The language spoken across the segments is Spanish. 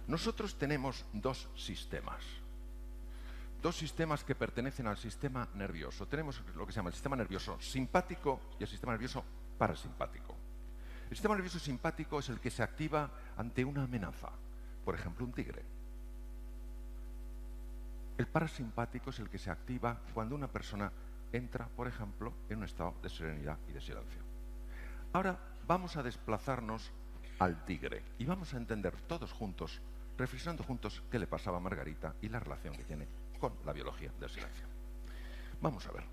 Nosotros tenemos dos sistemas que pertenecen al sistema nervioso. Tenemos lo que se llama el sistema nervioso simpático y el sistema nervioso parasimpático. El sistema nervioso simpático es el que se activa ante una amenaza, por ejemplo, un tigre. El parasimpático es el que se activa cuando una persona entra, por ejemplo, en un estado de serenidad y de silencio. Ahora vamos a desplazarnos al tigre y vamos a entender todos juntos, reflexionando juntos, qué le pasaba a Margarita y la relación que tiene con la biología del silencio. Vamos a ver.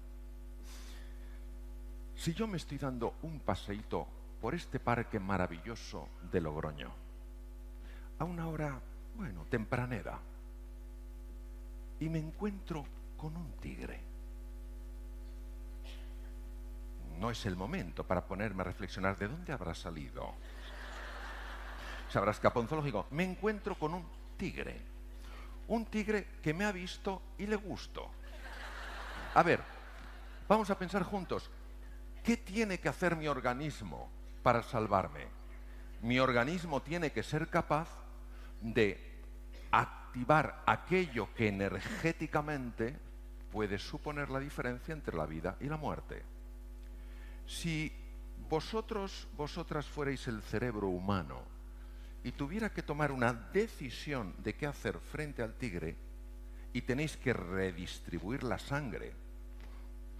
Si yo me estoy dando un paseíto por este parque maravilloso de Logroño, a una hora, bueno, tempranera, y me encuentro con un tigre, no es el momento para ponerme a reflexionar de dónde habrá salido. Se habrá escapado un zoológico. Me encuentro con un tigre que me ha visto y le gusto. A ver, vamos a pensar juntos, ¿qué tiene que hacer mi organismo para salvarme? Mi organismo tiene que ser capaz de activar aquello que energéticamente puede suponer la diferencia entre la vida y la muerte. Si vosotras fuerais el cerebro humano y tuviera que tomar una decisión de qué hacer frente al tigre y tenéis que redistribuir la sangre,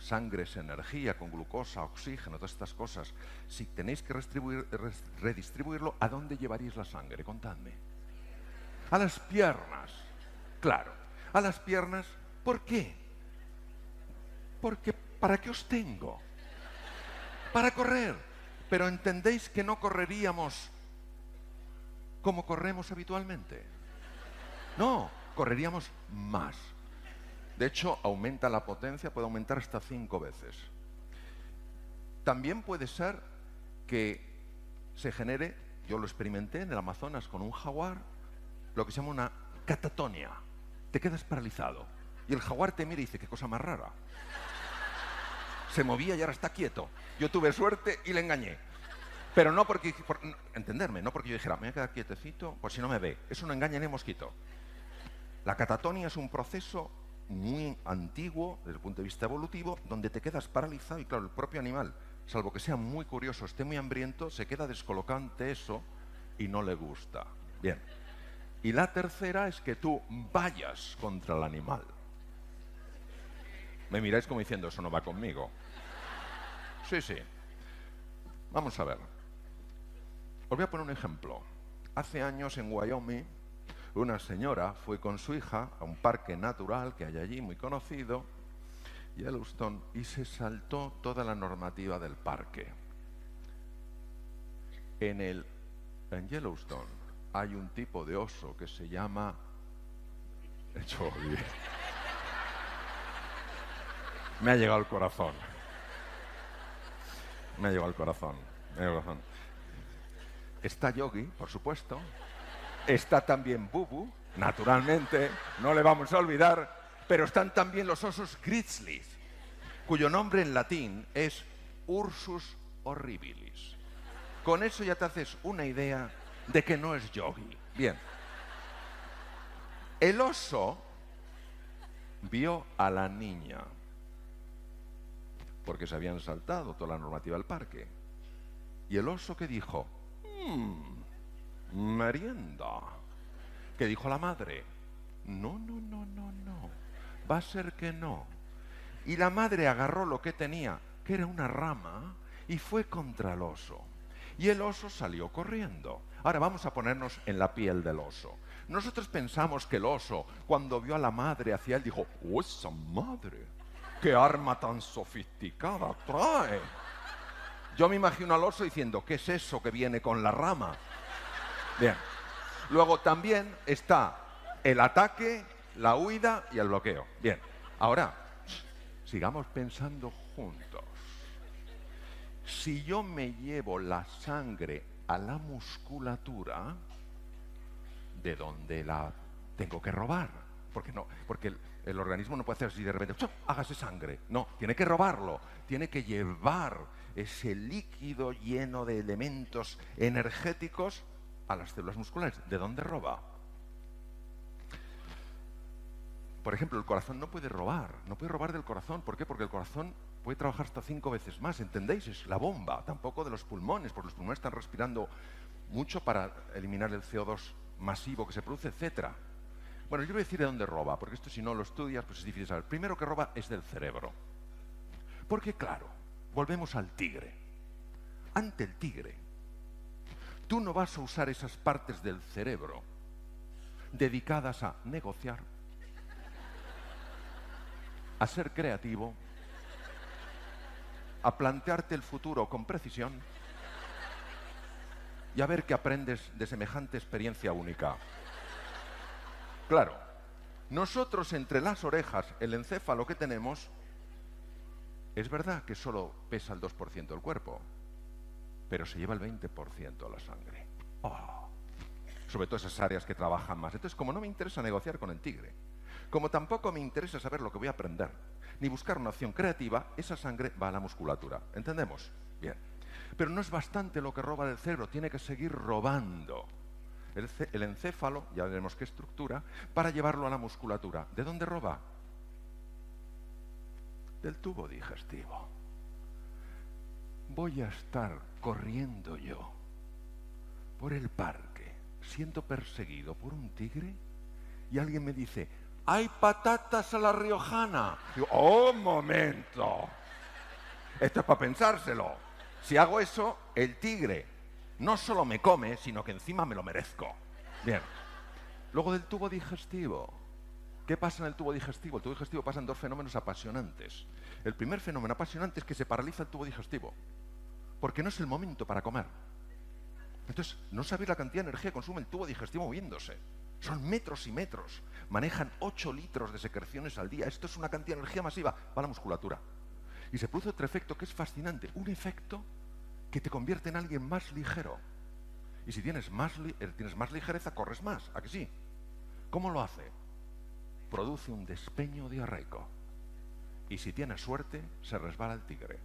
sangre es energía con glucosa, oxígeno, todas estas cosas, si tenéis que redistribuirlo, ¿a dónde llevaríais la sangre? Contadme. A las piernas, claro, a las piernas. ¿Por qué? Porque ¿para qué os tengo? Para correr. Pero ¿entendéis que no correríamos como corremos habitualmente? No, correríamos más. De hecho, aumenta la potencia, puede aumentar hasta 5 veces. También puede ser que se genere, yo lo experimenté en el Amazonas con un jaguar, lo que se llama una catatonia. Te quedas paralizado. Y el jaguar te mira y dice, qué cosa más rara. Se movía y ahora está quieto. Yo tuve suerte y le engañé. Pero no porque, entenderme, no porque yo dijera, me voy a quedar quietecito, por si no me ve. Eso no engaña ni mosquito. La catatonia es un proceso muy antiguo, desde el punto de vista evolutivo, donde te quedas paralizado y claro, el propio animal, salvo que sea muy curioso, esté muy hambriento, se queda descolocado ante eso y no le gusta. Bien. Y la tercera es que tú vayas contra el animal. Me miráis como diciendo, eso no va conmigo. Sí, sí. Vamos a ver. Os voy a poner un ejemplo. Hace años en Wyoming, una señora fue con su hija a un parque natural que hay allí, muy conocido, Yellowstone, y se saltó toda la normativa del parque. En Yellowstone hay un tipo de oso que se llama... Me ha llegado al corazón. Me ha llegado al corazón. Está Yogi, por supuesto. Está también Bubu, naturalmente, no le vamos a olvidar. Pero están también los osos grizzlies, cuyo nombre en latín es Ursus horribilis. Con eso ya te haces una idea de que no es Yogi. Bien. El oso vio a la niña, porque se habían saltado toda la normativa del parque. Y el oso, ¿qué dijo? Merienda. ¿Qué dijo la madre? No, va a ser que no. Y la madre agarró lo que tenía, que era una rama, y fue contra el oso. Y el oso salió corriendo. Ahora vamos a ponernos en la piel del oso. Nosotros pensamos que el oso, cuando vio a la madre hacia él, dijo, ¡oh, esa madre! ¡Qué arma tan sofisticada trae! Yo me imagino al oso diciendo, ¿qué es eso que viene con la rama? Bien. Luego también está el ataque, la huida y el bloqueo. Bien. Ahora, sigamos pensando juntos. Si yo me llevo la sangre a la musculatura, ¿de dónde la tengo que robar? Porque el organismo no puede hacer así de repente, hágase sangre. No, tiene que robarlo, tiene que llevar ese líquido lleno de elementos energéticos a las células musculares. ¿De dónde roba? Por ejemplo, el corazón no puede robar del corazón. ¿Por qué? Porque el corazón puede trabajar hasta 5 veces más, ¿entendéis? Es la bomba, tampoco de los pulmones, porque los pulmones están respirando mucho para eliminar el CO2 masivo que se produce, etcétera. Bueno, yo voy a decir de dónde roba, porque esto si no lo estudias, pues es difícil saber. Primero que roba es del cerebro. Porque claro, volvemos al tigre. Ante el tigre, tú no vas a usar esas partes del cerebro dedicadas a negociar, a ser creativo, a plantearte el futuro con precisión y a ver qué aprendes de semejante experiencia única. Claro, nosotros entre las orejas, el encéfalo que tenemos, es verdad que solo pesa el 2% del cuerpo, pero se lleva el 20% de la sangre. Oh. Sobre todo esas áreas que trabajan más. Entonces, como no me interesa negociar con el tigre, como tampoco me interesa saber lo que voy a aprender, ni buscar una acción creativa, esa sangre va a la musculatura. ¿Entendemos? Bien. Pero no es bastante lo que roba del cerebro, tiene que seguir robando el encéfalo, ya veremos qué estructura, para llevarlo a la musculatura. ¿De dónde roba? Del tubo digestivo. Voy a estar corriendo yo por el parque, siendo perseguido por un tigre, y alguien me dice: ¡hay patatas a la riojana! Digo, ¡oh, un momento! Esto es para pensárselo. Si hago eso, el tigre no solo me come, sino que encima me lo merezco. Bien. Luego del tubo digestivo. ¿Qué pasa en el tubo digestivo? El tubo digestivo pasan 2 fenómenos apasionantes. El primer fenómeno apasionante es que se paraliza el tubo digestivo, porque no es el momento para comer. Entonces, no sabéis la cantidad de energía que consume el tubo digestivo moviéndose. Son metros y metros. Manejan 8 litros de secreciones al día. Esto es una cantidad de energía masiva. Va a la musculatura. Y se produce otro efecto que es fascinante. Un efecto que te convierte en alguien más ligero. Y si tienes más ligereza, corres más. ¿A que sí? ¿Cómo lo hace? Produce un despeño diarreico. Y si tienes suerte, se resbala el tigre.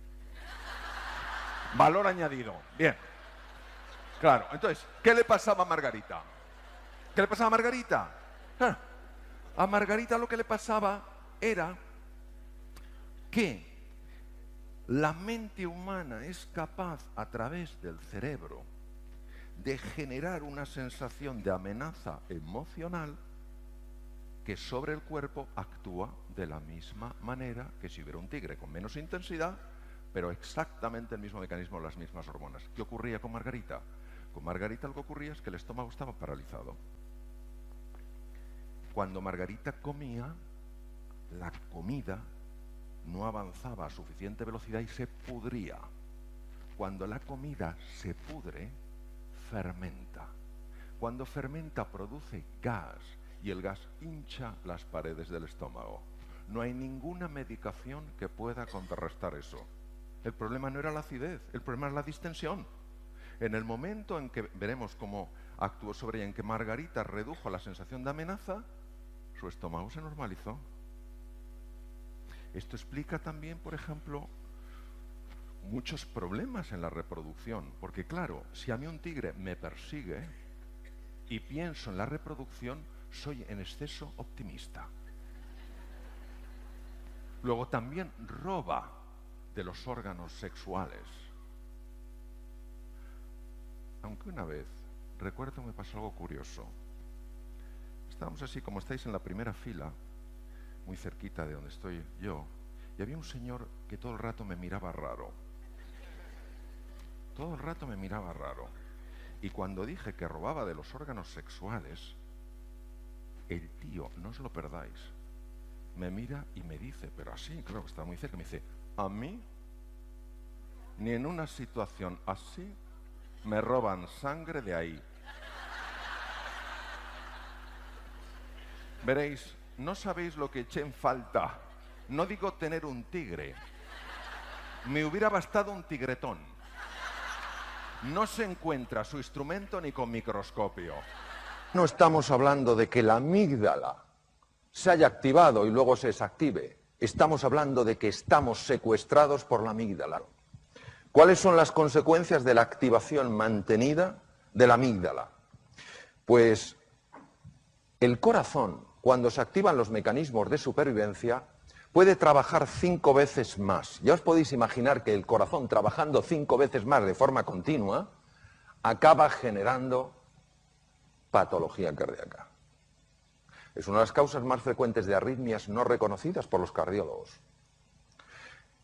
Valor añadido. Bien. Claro, entonces, ¿qué le pasaba a Margarita? ¿Qué le pasaba a Margarita? A Margarita lo que le pasaba era que la mente humana es capaz, a través del cerebro, de generar una sensación de amenaza emocional que sobre el cuerpo actúa de la misma manera que si hubiera un tigre, con menos intensidad, pero exactamente el mismo mecanismo, las mismas hormonas. ¿Qué ocurría con Margarita? Con Margarita lo que ocurría es que el estómago estaba paralizado. Cuando Margarita comía, la comida no avanzaba a suficiente velocidad y se pudría. Cuando la comida se pudre, fermenta. Cuando fermenta, produce gas, y el gas hincha las paredes del estómago. No hay ninguna medicación que pueda contrarrestar eso. El problema no era la acidez, el problema es la distensión. En el momento en que veremos cómo actuó sobre ella, en que Margarita redujo la sensación de amenaza, su estómago se normalizó. Esto explica también, por ejemplo, muchos problemas en la reproducción, porque claro, si a mí un tigre me persigue y pienso en la reproducción, soy en exceso optimista. Luego también roba de los órganos sexuales. Aunque una vez, recuerdo que me pasó algo curioso. Estábamos así, como estáis en la primera fila, muy cerquita de donde estoy yo, y había un señor que todo el rato me miraba raro. Todo el rato me miraba raro. Y cuando dije que robaba de los órganos sexuales, el tío, no os lo perdáis, me mira y me dice, pero así, claro, está muy cerca, me dice: a mí, ni en una situación así, me roban sangre de ahí. Veréis, no sabéis lo que eché en falta. No digo tener un tigre. Me hubiera bastado un tigretón. No se encuentra su instrumento ni con microscopio. No estamos hablando de que la amígdala se haya activado y luego se desactive. Estamos hablando de que estamos secuestrados por la amígdala. ¿Cuáles son las consecuencias de la activación mantenida de la amígdala? Pues el corazón cuando se activan los mecanismos de supervivencia, puede trabajar 5 veces más. Ya os podéis imaginar que el corazón trabajando 5 veces más de forma continua acaba generando patología cardíaca. Es una de las causas más frecuentes de arritmias no reconocidas por los cardiólogos.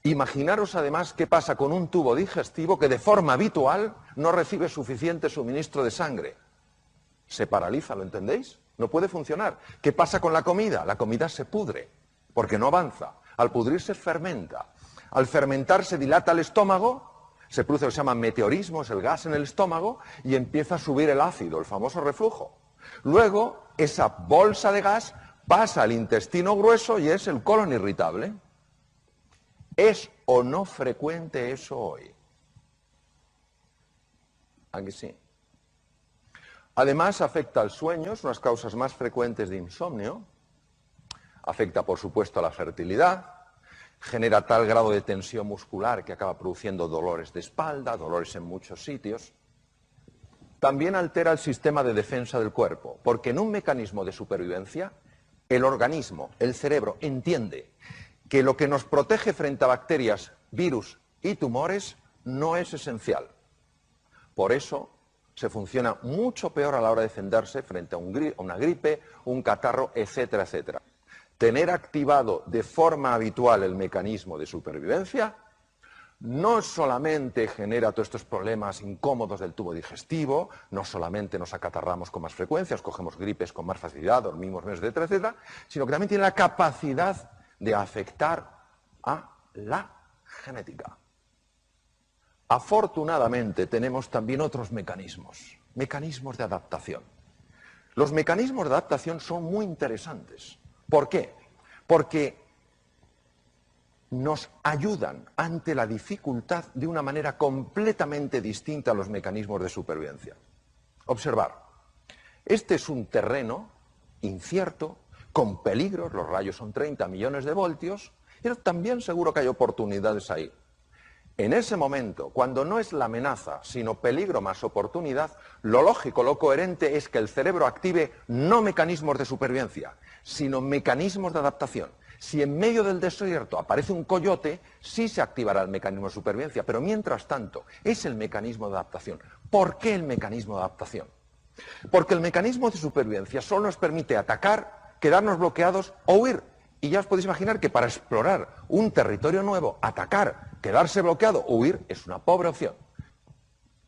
Imaginaros además qué pasa con un tubo digestivo que de forma habitual no recibe suficiente suministro de sangre. Se paraliza, ¿lo entendéis? No puede funcionar. ¿Qué pasa con la comida? La comida se pudre, porque no avanza. Al pudrirse fermenta. Al fermentar se dilata el estómago, se produce lo que se llama meteorismo, es el gas en el estómago, y empieza a subir el ácido, el famoso reflujo. Luego, esa bolsa de gas pasa al intestino grueso y es el colon irritable. ¿Es o no frecuente eso hoy? ¿A que sí? Además, afecta al sueño, es una de las causas más frecuentes de insomnio. Afecta, por supuesto, a la fertilidad. Genera tal grado de tensión muscular que acaba produciendo dolores de espalda, dolores en muchos sitios. También altera el sistema de defensa del cuerpo, porque en un mecanismo de supervivencia, el organismo, el cerebro, entiende que lo que nos protege frente a bacterias, virus y tumores no es esencial. Por eso se funciona mucho peor a la hora de defenderse frente a una gripe, un catarro, etcétera, etcétera. Tener activado de forma habitual el mecanismo de supervivencia no solamente genera todos estos problemas incómodos del tubo digestivo, no solamente nos acatarramos con más frecuencia, cogemos gripes con más facilidad, dormimos menos, etcétera, etcétera, sino que también tiene la capacidad de afectar a la genética. Afortunadamente tenemos también otros mecanismos de adaptación. Los mecanismos de adaptación son muy interesantes. ¿Por qué? Porque nos ayudan ante la dificultad de una manera completamente distinta a los mecanismos de supervivencia. Observar, este es un terreno incierto, con peligros, los rayos son 30 millones de voltios, pero también seguro que hay oportunidades ahí. En ese momento, cuando no es la amenaza, sino peligro más oportunidad, lo lógico, lo coherente es que el cerebro active no mecanismos de supervivencia, sino mecanismos de adaptación. Si en medio del desierto aparece un coyote, sí se activará el mecanismo de supervivencia, pero mientras tanto es el mecanismo de adaptación. ¿Por qué el mecanismo de adaptación? Porque el mecanismo de supervivencia solo nos permite atacar, quedarnos bloqueados o huir. Y ya os podéis imaginar que para explorar un territorio nuevo, atacar, quedarse bloqueado o huir es una pobre opción.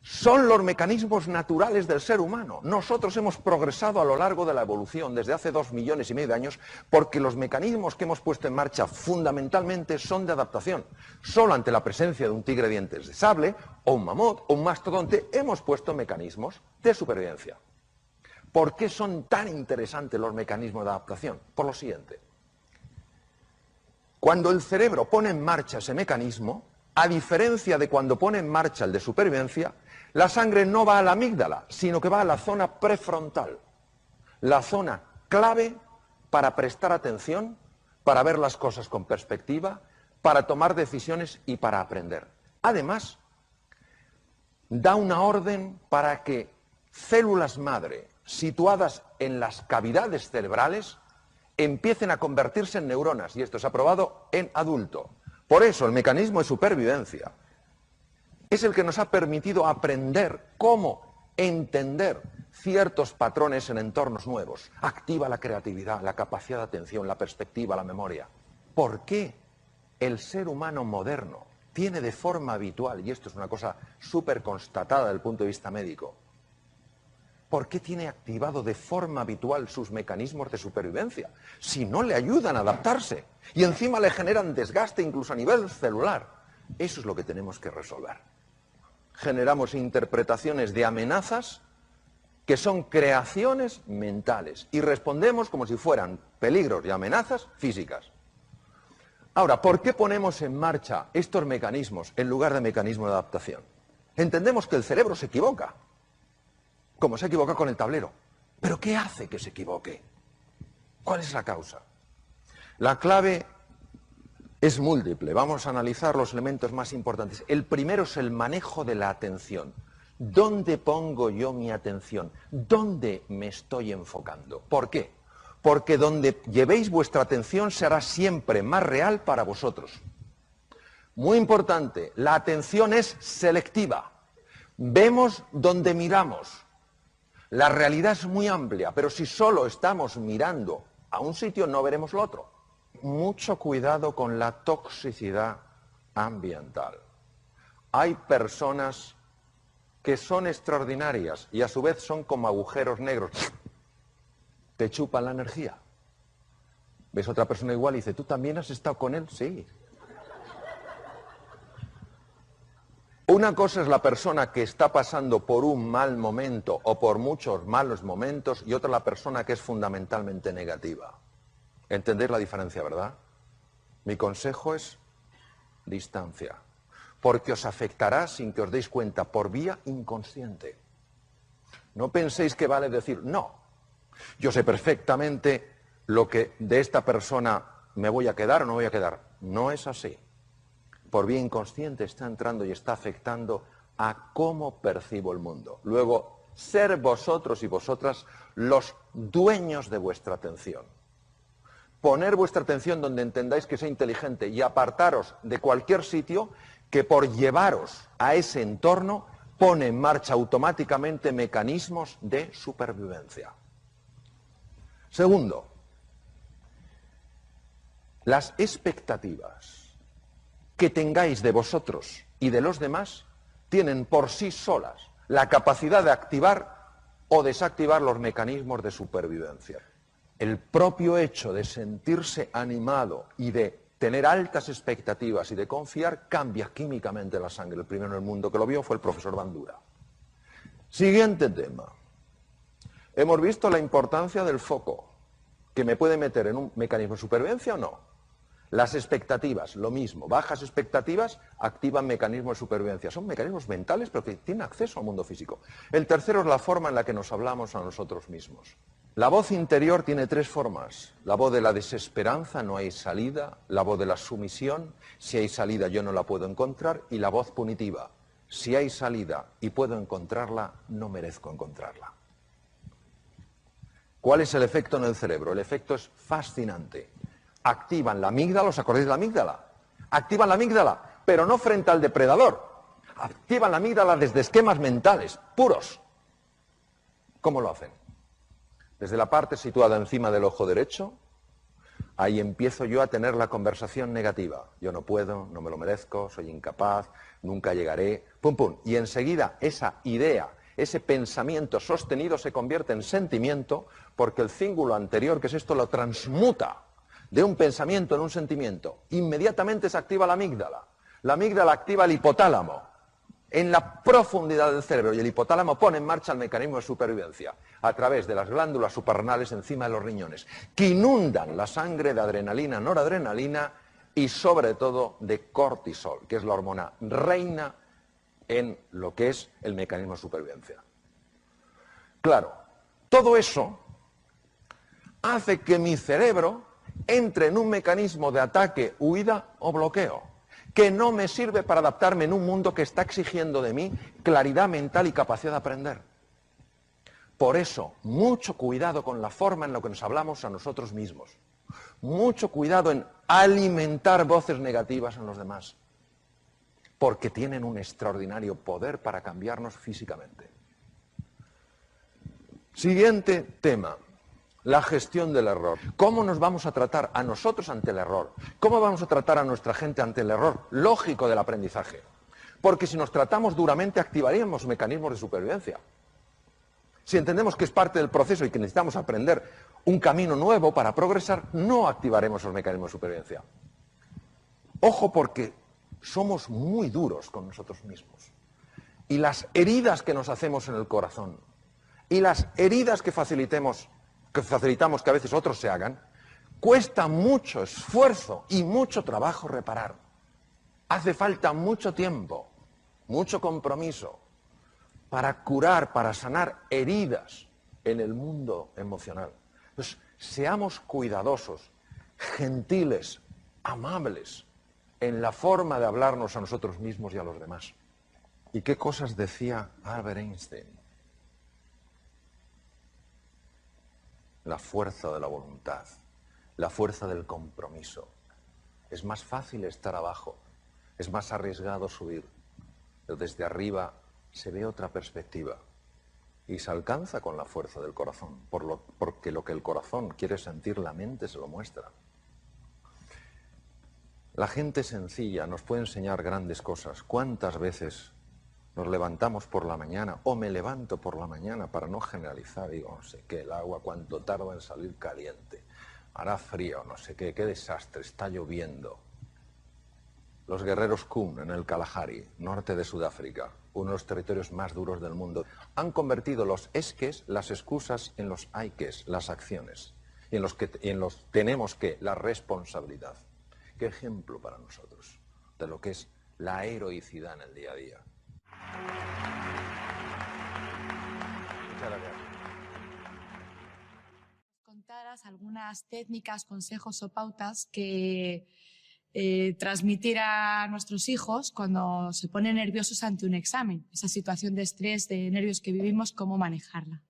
Son los mecanismos naturales del ser humano. Nosotros hemos progresado a lo largo de la evolución desde hace 2,5 millones de años porque los mecanismos que hemos puesto en marcha fundamentalmente son de adaptación. Solo ante la presencia de un tigre de dientes de sable o un mamut o un mastodonte hemos puesto mecanismos de supervivencia. ¿Por qué son tan interesantes los mecanismos de adaptación? Por lo siguiente. Cuando el cerebro pone en marcha ese mecanismo, a diferencia de cuando pone en marcha el de supervivencia, la sangre no va a la amígdala, sino que va a la zona prefrontal, la zona clave para prestar atención, para ver las cosas con perspectiva, para tomar decisiones y para aprender. Además, da una orden para que células madre situadas en las cavidades cerebrales empiecen a convertirse en neuronas, y esto se ha probado en adulto. Por eso el mecanismo de supervivencia es el que nos ha permitido aprender cómo entender ciertos patrones en entornos nuevos. Activa la creatividad, la capacidad de atención, la perspectiva, la memoria. ¿Por qué el ser humano moderno tiene de forma habitual, y esto es una cosa súper constatada desde el punto de vista médico, ¿por qué tiene activado de forma habitual sus mecanismos de supervivencia? Si no le ayudan a adaptarse y encima le generan desgaste incluso a nivel celular. Eso es lo que tenemos que resolver. Generamos interpretaciones de amenazas que son creaciones mentales y respondemos como si fueran peligros y amenazas físicas. Ahora, ¿por qué ponemos en marcha estos mecanismos en lugar de mecanismos de adaptación? Entendemos que el cerebro se equivoca, como se equivoca con el tablero. ¿Pero qué hace que se equivoque? ¿Cuál es la causa? La clave es múltiple. Vamos a analizar los elementos más importantes. El primero es el manejo de la atención. ¿Dónde pongo yo mi atención? ¿Dónde me estoy enfocando? ¿Por qué? porque donde llevéis vuestra atención será siempre más real para vosotros. Muy importante, la atención es selectiva. Vemos donde miramos. La realidad es muy amplia, pero si solo estamos mirando a un sitio no veremos lo otro. Mucho cuidado con la toxicidad ambiental. Hay personas que son extraordinarias y a su vez son como agujeros negros. Te chupan la energía. Ves a otra persona igual y dice, ¿tú también has estado con él? Sí. Una cosa es la persona que está pasando por un mal momento o por muchos malos momentos y otra la persona que es fundamentalmente negativa. ¿Entendéis la diferencia, verdad? Mi consejo es distancia, porque os afectará sin que os deis cuenta por vía inconsciente. No penséis que vale decir, no, yo sé perfectamente lo que de esta persona me voy a quedar o no voy a quedar. No es así. Por vía inconsciente está entrando y está afectando a cómo percibo el mundo. Luego, ser vosotros y vosotras los dueños de vuestra atención. Poner vuestra atención donde entendáis que sea inteligente y apartaros de cualquier sitio que por llevaros a ese entorno pone en marcha automáticamente mecanismos de supervivencia. Segundo, las expectativas que tengáis de vosotros y de los demás tienen por sí solas la capacidad de activar o desactivar los mecanismos de supervivencia. El propio hecho de sentirse animado y de tener altas expectativas y de confiar cambia químicamente la sangre. El primero en el mundo que lo vio fue el profesor Bandura. Siguiente tema. Hemos visto la importancia del foco, que me puede meter en un mecanismo de supervivencia o no. Las expectativas, lo mismo. Bajas expectativas activan mecanismos de supervivencia. Son mecanismos mentales, pero que tienen acceso al mundo físico. El tercero es la forma en la que nos hablamos a nosotros mismos. La voz interior tiene tres formas. La voz de la desesperanza, no hay salida. La voz de la sumisión, si hay salida yo no la puedo encontrar. Y la voz punitiva, si hay salida y puedo encontrarla, no merezco encontrarla. ¿Cuál es el efecto en el cerebro? El efecto es fascinante. Activan la amígdala, ¿os acordáis de la amígdala? Activan la amígdala, pero no frente al depredador. Activan la amígdala desde esquemas mentales, puros. ¿Cómo lo hacen? Desde la parte situada encima del ojo derecho, ahí empiezo yo a tener la conversación negativa. Yo no puedo, no me lo merezco, soy incapaz, nunca llegaré, pum pum. Y enseguida esa idea, ese pensamiento sostenido se convierte en sentimiento porque el cíngulo anterior, que es esto, lo transmuta de un pensamiento en un sentimiento. Inmediatamente se activa la amígdala. La amígdala activa el hipotálamo en la profundidad del cerebro y el hipotálamo pone en marcha el mecanismo de supervivencia a través de las glándulas suprarrenales encima de los riñones, que inundan la sangre de adrenalina, noradrenalina y sobre todo de cortisol, que es la hormona reina en lo que es el mecanismo de supervivencia. Claro, todo eso hace que mi cerebro entre en un mecanismo de ataque, huida o bloqueo, que no me sirve para adaptarme en un mundo que está exigiendo de mí claridad mental y capacidad de aprender. Por eso, mucho cuidado con la forma en la que nos hablamos a nosotros mismos. Mucho cuidado en alimentar voces negativas en los demás, porque tienen un extraordinario poder para cambiarnos físicamente. Siguiente tema. La gestión del error. ¿Cómo nos vamos a tratar a nosotros ante el error? ¿Cómo vamos a tratar a nuestra gente ante el error lógico del aprendizaje? Porque si nos tratamos duramente activaríamos mecanismos de supervivencia. Si entendemos que es parte del proceso y que necesitamos aprender un camino nuevo para progresar, no activaremos esos mecanismos de supervivencia. Ojo, porque somos muy duros con nosotros mismos. Y las heridas que nos hacemos en el corazón y las heridas que facilitamos que a veces otros se hagan, cuesta mucho esfuerzo y mucho trabajo reparar. Hace falta mucho tiempo, mucho compromiso para curar, para sanar heridas en el mundo emocional. Entonces, seamos cuidadosos, gentiles, amables en la forma de hablarnos a nosotros mismos y a los demás. ¿Y qué cosas decía Albert Einstein? la fuerza de la voluntad, la fuerza del compromiso. Es más fácil estar abajo, es más arriesgado subir, pero desde arriba se ve otra perspectiva y se alcanza con la fuerza del corazón, porque lo que el corazón quiere sentir, la mente se lo muestra. La gente sencilla nos puede enseñar grandes cosas. ¿Cuántas veces nos levantamos por la mañana, o me levanto por la mañana, para no generalizar, digo, no sé qué, el agua cuánto tarda en salir caliente, hará frío, no sé qué desastre, está lloviendo? Los guerreros Kun en el Kalahari, norte de Sudáfrica, uno de los territorios más duros del mundo, han convertido los esques, las excusas, en los hayques, las acciones, y en los tenemos que, la responsabilidad. Qué ejemplo para nosotros de lo que es la heroicidad en el día a día. Muchas gracias. Contaras algunas técnicas, consejos o pautas que transmitir a nuestros hijos cuando se ponen nerviosos ante un examen, esa situación de estrés, de nervios que vivimos, cómo manejarla.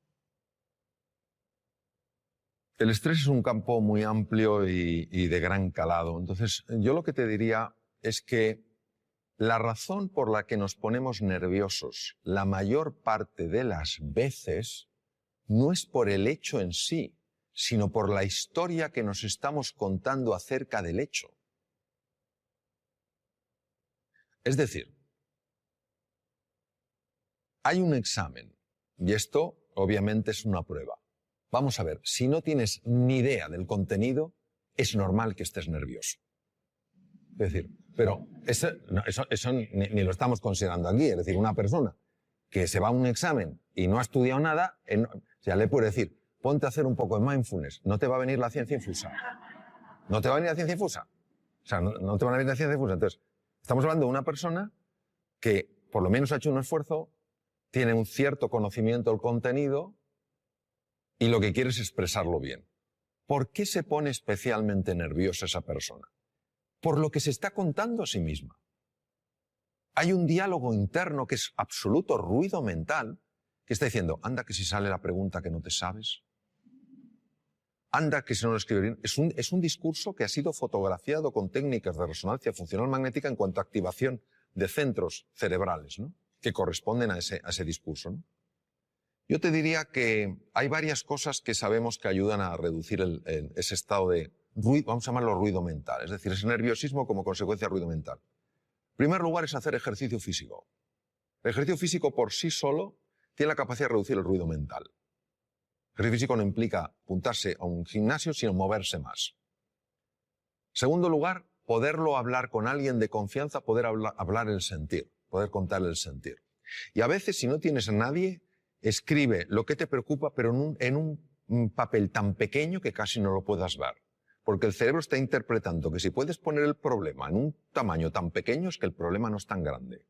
El estrés es un campo muy amplio y de gran calado. Entonces, yo lo que te diría es que la razón por la que nos ponemos nerviosos la mayor parte de las veces no es por el hecho en sí, sino por la historia que nos estamos contando acerca del hecho. Es decir, hay un examen y esto obviamente es una prueba. Vamos a ver, si no tienes ni idea del contenido, es normal que estés nervioso. Es decir, pero eso ni lo estamos considerando aquí. Es decir, una persona que se va a un examen y no ha estudiado nada, ya le puede decir, ponte a hacer un poco de mindfulness, no te va a venir la ciencia infusa. ¿No te va a venir la ciencia infusa? O sea, no te va a venir la ciencia infusa. Entonces, estamos hablando de una persona que por lo menos ha hecho un esfuerzo, tiene un cierto conocimiento del contenido y lo que quiere es expresarlo bien. ¿Por qué se pone especialmente nerviosa esa persona? Por lo que se está contando a sí misma. Hay un diálogo interno que es absoluto ruido mental que está diciendo, anda que si sale la pregunta que no te sabes, anda que si no lo escribe bien. Es un discurso que ha sido fotografiado con técnicas de resonancia funcional magnética en cuanto a activación de centros cerebrales, ¿no?, que corresponden a ese discurso, ¿no? Yo te diría que hay varias cosas que sabemos que ayudan a reducir ese estado de ruido, vamos a llamarlo ruido mental, es decir, ese nerviosismo como consecuencia de ruido mental. En primer lugar es hacer ejercicio físico. El ejercicio físico por sí solo tiene la capacidad de reducir el ruido mental. El ejercicio físico no implica apuntarse a un gimnasio, sino moverse más. En segundo lugar, poderlo hablar con alguien de confianza, poder hablar el sentir, poder contar el sentir. Y a veces, si no tienes a nadie, escribe lo que te preocupa, pero en un papel tan pequeño que casi no lo puedas ver. Porque el cerebro está interpretando que si puedes poner el problema en un tamaño tan pequeño es que el problema no es tan grande.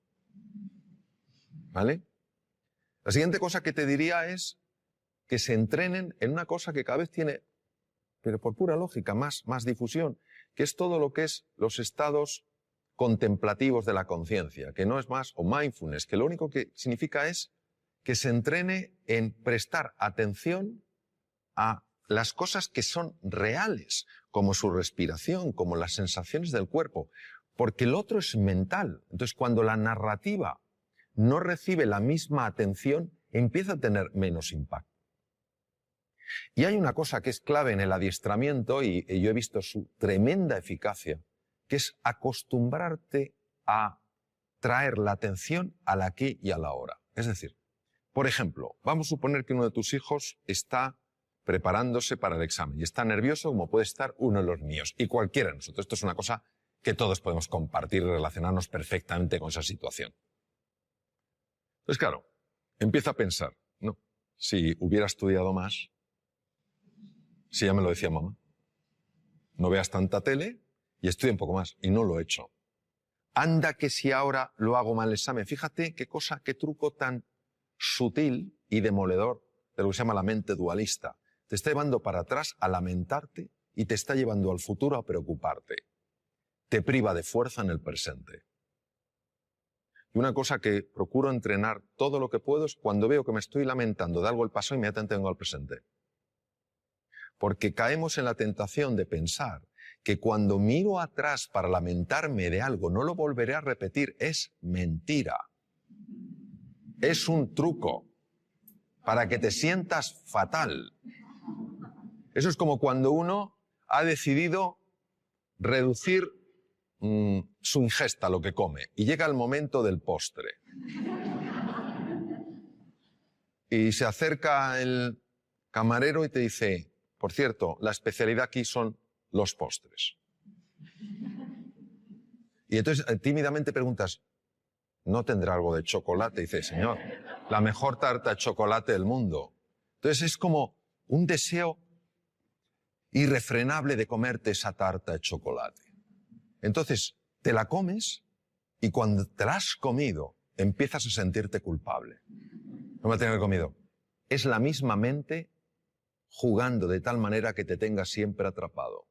¿Vale? La siguiente cosa que te diría es que se entrenen en una cosa que cada vez tiene, pero por pura lógica, más difusión, que es todo lo que es los estados contemplativos de la conciencia, que no es más, o mindfulness, que lo único que significa es que se entrene en prestar atención a las cosas que son reales, como su respiración, como las sensaciones del cuerpo, porque el otro es mental. Entonces, cuando la narrativa no recibe la misma atención, empieza a tener menos impacto. Y hay una cosa que es clave en el adiestramiento, y yo he visto su tremenda eficacia, que es acostumbrarte a traer la atención al aquí y a la ahora. Es decir, por ejemplo, vamos a suponer que uno de tus hijos está preparándose para el examen y está nervioso como puede estar uno de los míos y cualquiera de nosotros. Esto es una cosa que todos podemos compartir y relacionarnos perfectamente con esa situación. Entonces, claro, empieza a pensar, no, si hubiera estudiado más, si ya me lo decía mamá, no veas tanta tele y estudia un poco más, y no lo he hecho. Anda que si ahora lo hago mal el examen, fíjate qué cosa, qué truco tan sutil y demoledor de lo que se llama la mente dualista. Te está llevando para atrás a lamentarte y te está llevando al futuro a preocuparte. Te priva de fuerza en el presente. Y una cosa que procuro entrenar todo lo que puedo es cuando veo que me estoy lamentando de algo del pasado, inmediatamente vengo al presente. porque caemos en la tentación de pensar que cuando miro atrás para lamentarme de algo no lo volveré a repetir. Es mentira. Es un truco para que te sientas fatal. Eso es como cuando uno ha decidido reducir su ingesta, lo que come, y llega el momento del postre. Y se acerca el camarero y te dice, por cierto, la especialidad aquí son los postres. Y entonces tímidamente preguntas, ¿no tendrá algo de chocolate? Y dice, señor, la mejor tarta de chocolate del mundo. Entonces es como un deseo irrefrenable de comerte esa tarta de chocolate. Entonces te la comes y cuando te la has comido empiezas a sentirte culpable. No me tengo que comido. Es la misma mente jugando de tal manera que te tenga siempre atrapado.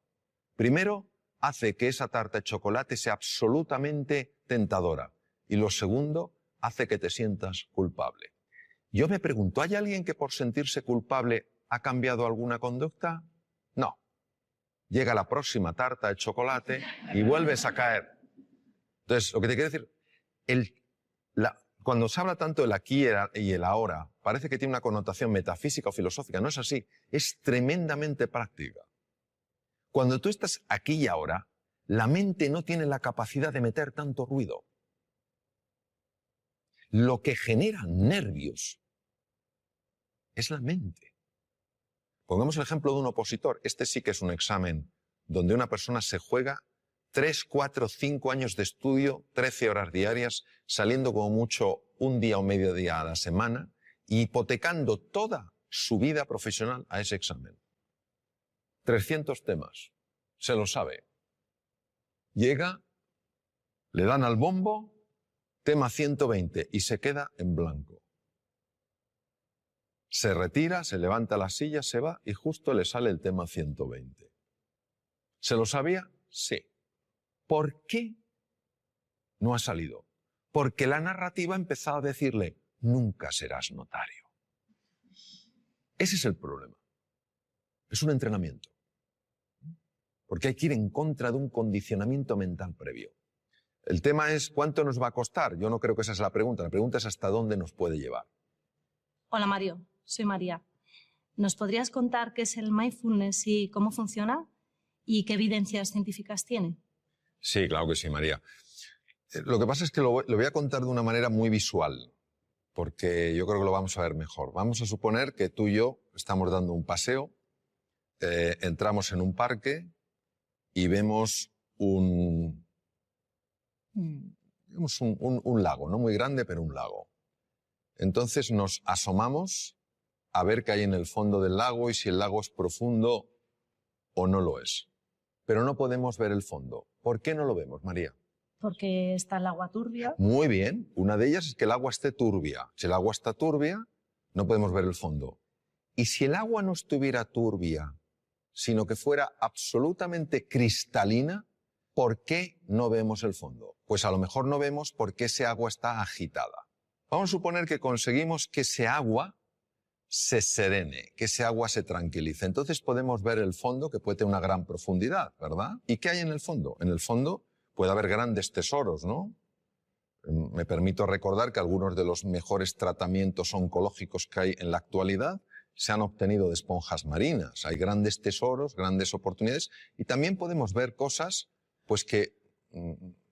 Primero, hace que esa tarta de chocolate sea absolutamente tentadora. Y lo segundo, hace que te sientas culpable. Yo me pregunto, ¿hay alguien que por sentirse culpable ha cambiado alguna conducta? No. Llega la próxima tarta de chocolate y vuelves a caer. Entonces, lo que te quiero decir, cuando se habla tanto del aquí y el ahora, parece que tiene una connotación metafísica o filosófica. No es así, es tremendamente práctica. Cuando tú estás aquí y ahora, la mente no tiene la capacidad de meter tanto ruido. Lo que genera nervios es la mente. Pongamos el ejemplo de un opositor. Este sí que es un examen donde una persona se juega 3, 4, 5 años de estudio, 13 horas diarias, saliendo como mucho un día o medio día a la semana y hipotecando toda su vida profesional a ese examen. 300 temas. Se lo sabe. Llega, le dan al bombo, tema 120 y se queda en blanco. Se retira, se levanta la silla, se va y justo le sale el tema 120. ¿Se lo sabía? Sí. ¿Por qué no ha salido? Porque la narrativa ha empezado a decirle, nunca serás notario. Ese es el problema. Es un entrenamiento. Porque hay que ir en contra de un condicionamiento mental previo. El tema es, ¿cuánto nos va a costar? Yo no creo que esa es la pregunta. La pregunta es hasta dónde nos puede llevar. Hola Mario, soy María. ¿Nos podrías contar qué es el mindfulness y cómo funciona? ¿Y qué evidencias científicas tiene? Sí, claro que sí, María. Lo que pasa es que lo voy a contar de una manera muy visual, porque yo creo que lo vamos a ver mejor. Vamos a suponer que tú y yo estamos dando un paseo, entramos en un parque y vemos un lago, no muy grande, pero un lago. Entonces nos asomamos a ver qué hay en el fondo del lago y si el lago es profundo o no lo es. Pero no podemos ver el fondo. ¿Por qué no lo vemos, María? Porque está el agua turbia. Muy bien. Una de ellas es que el agua esté turbia. Si el agua está turbia, no podemos ver el fondo. Y si el agua no estuviera turbia, sino que fuera absolutamente cristalina, ¿por qué no vemos el fondo? Pues a lo mejor no vemos porque ese agua está agitada. Vamos a suponer que conseguimos que ese agua se serene, que ese agua se tranquilice. Entonces podemos ver el fondo, que puede tener una gran profundidad, ¿verdad? ¿Y qué hay en el fondo? En el fondo puede haber grandes tesoros, ¿no? Me permito recordar que algunos de los mejores tratamientos oncológicos que hay en la actualidad se han obtenido de esponjas marinas. Hay grandes tesoros, grandes oportunidades, y también podemos ver cosas pues que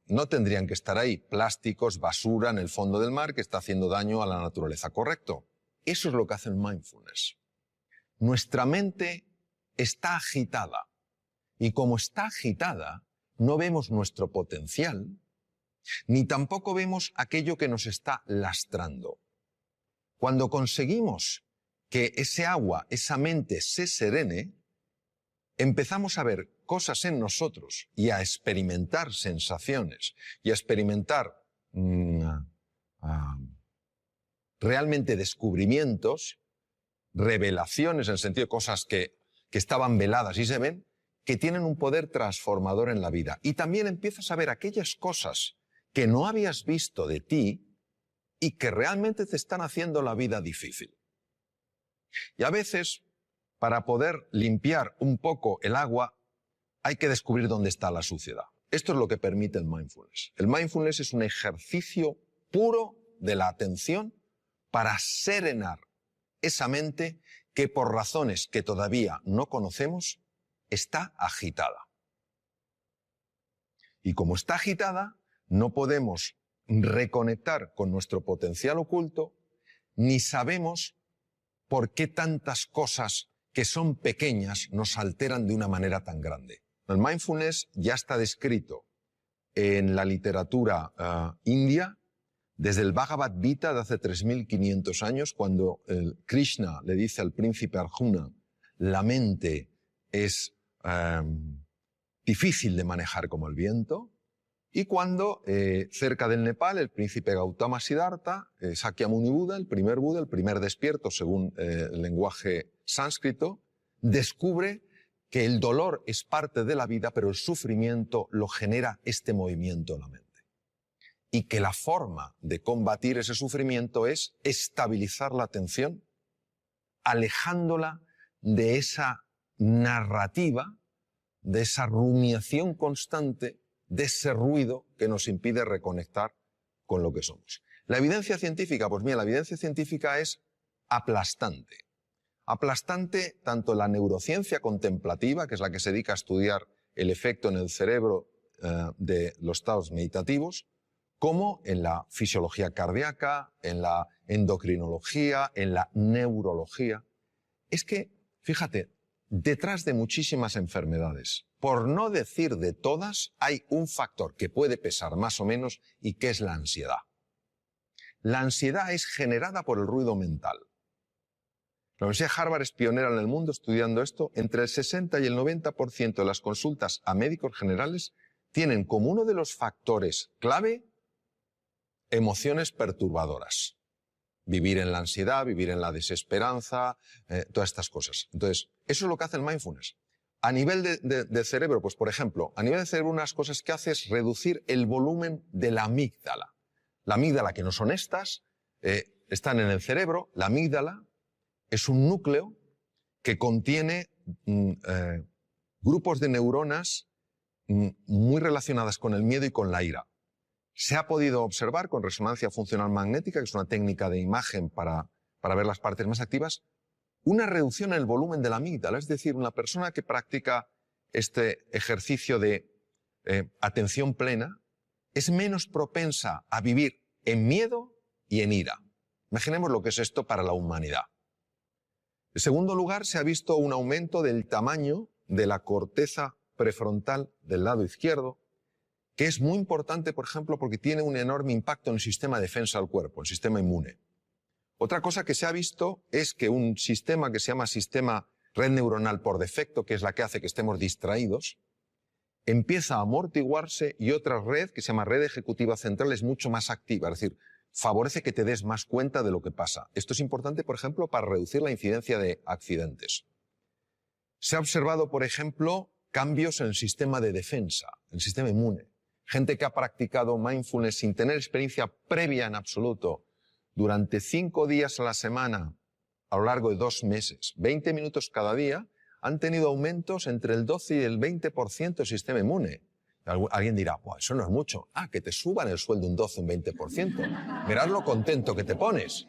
no tendrían que estar ahí. Plásticos, basura en el fondo del mar que está haciendo daño a la naturaleza, ¿correcto? Eso es lo que hace el mindfulness. Nuestra mente está agitada, y como está agitada, no vemos nuestro potencial, ni tampoco vemos aquello que nos está lastrando. Cuando conseguimos que ese agua, esa mente se serene, empezamos a ver cosas en nosotros y a experimentar sensaciones y a experimentar realmente descubrimientos, revelaciones, en el sentido de cosas que estaban veladas y se ven, que tienen un poder transformador en la vida. Y también empiezas a ver aquellas cosas que no habías visto de ti y que realmente te están haciendo la vida difícil. Y a veces para poder limpiar un poco el agua, hay que descubrir dónde está la suciedad. Esto es lo que permite el mindfulness. El mindfulness es un ejercicio puro de la atención para serenar esa mente que por razones que todavía no conocemos está agitada. Y como está agitada, no podemos reconectar con nuestro potencial oculto, ni sabemos por qué tantas cosas que son pequeñas nos alteran de una manera tan grande. El mindfulness ya está descrito en la literatura india, desde el Bhagavad Gita de hace 3.500 años, cuando Krishna le dice al príncipe Arjuna, la mente es difícil de manejar como el viento, y cuando cerca del Nepal el príncipe Gautama Siddhartha, Sakyamuni Buda, el primer despierto según el lenguaje sánscrito, descubre que el dolor es parte de la vida, pero el sufrimiento lo genera este movimiento en la mente. Y que la forma de combatir ese sufrimiento es estabilizar la atención, alejándola de esa narrativa, de esa rumiación constante, de ese ruido que nos impide reconectar con lo que somos. La evidencia científica, pues mira, la evidencia científica es aplastante. Aplastante tanto en la neurociencia contemplativa, que es la que se dedica a estudiar el efecto en el cerebro de los estados meditativos, como en la fisiología cardíaca, en la endocrinología, en la neurología. Es que, fíjate, detrás de muchísimas enfermedades, por no decir de todas, hay un factor que puede pesar más o menos y que es la ansiedad. La ansiedad es generada por el ruido mental. La Universidad de Harvard es pionera en el mundo estudiando esto. Entre el 60 y el 90% de las consultas a médicos generales tienen como uno de los factores clave emociones perturbadoras. Vivir en la ansiedad, vivir en la desesperanza, todas estas cosas. Entonces, eso es lo que hace el mindfulness. A nivel de cerebro, pues por ejemplo, a nivel de cerebro unas cosas que hace es reducir el volumen de la amígdala. La amígdala, que no son estas, están en el cerebro. La amígdala es un núcleo que contiene grupos de neuronas muy relacionadas con el miedo y con la ira. Se ha podido observar con resonancia funcional magnética, que es una técnica de imagen para ver las partes más activas, una reducción en el volumen de la amígdala. Es decir, una persona que practica este ejercicio de atención plena es menos propensa a vivir en miedo y en ira. Imaginemos lo que es esto para la humanidad. En segundo lugar, se ha visto un aumento del tamaño de la corteza prefrontal del lado izquierdo, que es muy importante, por ejemplo, porque tiene un enorme impacto en el sistema de defensa del cuerpo, el sistema inmune. Otra cosa que se ha visto es que un sistema que se llama sistema red neuronal por defecto, que es la que hace que estemos distraídos, empieza a amortiguarse y otra red, que se llama red ejecutiva central, es mucho más activa, es decir, favorece que te des más cuenta de lo que pasa. Esto es importante, por ejemplo, para reducir la incidencia de accidentes. Se ha observado, por ejemplo, cambios en el sistema de defensa, en el sistema inmune. Gente que ha practicado mindfulness sin tener experiencia previa en absoluto, durante 5 días a la semana, a lo largo de 2 meses, 20 minutos cada día, han tenido aumentos entre el 12 y el 20% del sistema inmune. Alguien dirá, pues eso no es mucho. Ah, que te suban el sueldo un 12, un 20%. Mirad lo contento que te pones.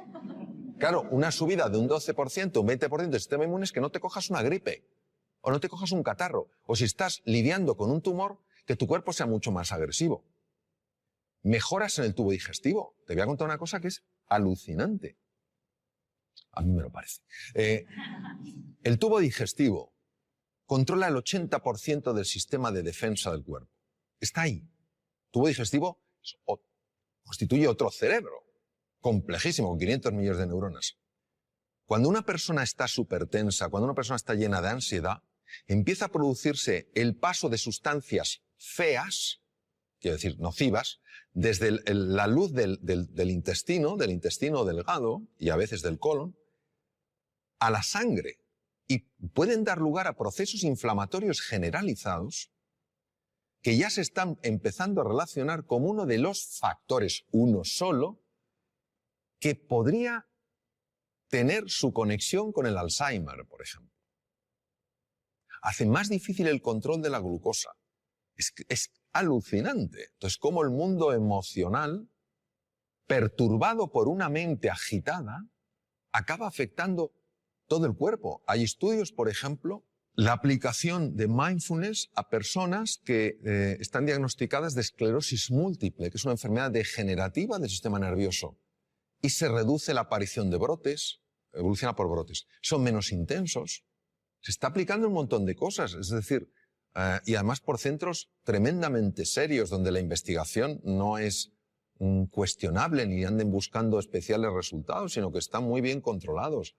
Claro, una subida de un 12%, un 20% del sistema inmune es que no te cojas una gripe, o no te cojas un catarro, o si estás lidiando con un tumor, que tu cuerpo sea mucho más agresivo. Mejoras en el tubo digestivo. Te voy a contar una cosa que es alucinante. A mí me lo parece. El tubo digestivo controla el 80% del sistema de defensa del cuerpo. Está ahí. El tubo digestivo constituye otro cerebro, complejísimo, con 500 millones de neuronas. Cuando una persona está súper-tensa, cuando una persona está llena de ansiedad, empieza a producirse el paso de sustancias feas, quiero decir nocivas, desde la luz del intestino delgado y a veces del colon, a la sangre. Y pueden dar lugar a procesos inflamatorios generalizados que ya se están empezando a relacionar como uno de los factores, uno solo, que podría tener su conexión con el Alzheimer, por ejemplo. hace más difícil el control de la glucosa. Es alucinante. Entonces, cómo el mundo emocional, perturbado por una mente agitada, acaba afectando todo el cuerpo. Hay estudios, por ejemplo, la aplicación de mindfulness a personas que están diagnosticadas de esclerosis múltiple, que es una enfermedad degenerativa del sistema nervioso, y se reduce la aparición de brotes, evoluciona por brotes, son menos intensos. Se está aplicando un montón de cosas, es decir, y además por centros tremendamente serios, donde la investigación no es cuestionable ni anden buscando especiales resultados, sino que están muy bien controlados.